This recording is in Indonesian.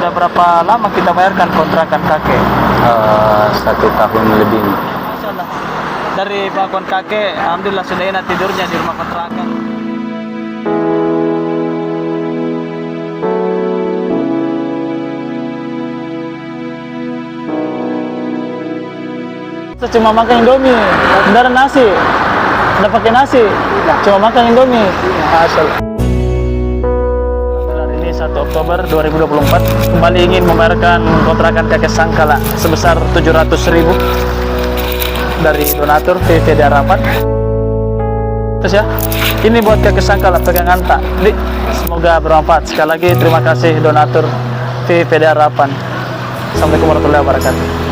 Sudah berapa lama kita bayarkan kontrakan kakek? 1 tahun lebih. Masya Allah. Dari bangun kakek, alhamdulillah sudah enak tidurnya di rumah kontrakan. Cuma makan Indomie, tidak ada nasi, tidak pakai nasi, cuma makan Indomie. Masya Allah. Hari ini 1 Oktober 2024 kembali ingin membayarkan kontrakan kakek Sangkala sebesar 700.000 dari donatur VVD Harapan. Terus ya, ini buat kakek Sangkala pegangan tak. Semoga bermanfaat. Sekali lagi terima kasih donatur VVD Harapan. Assalamualaikum warahmatullahi wabarakatuh.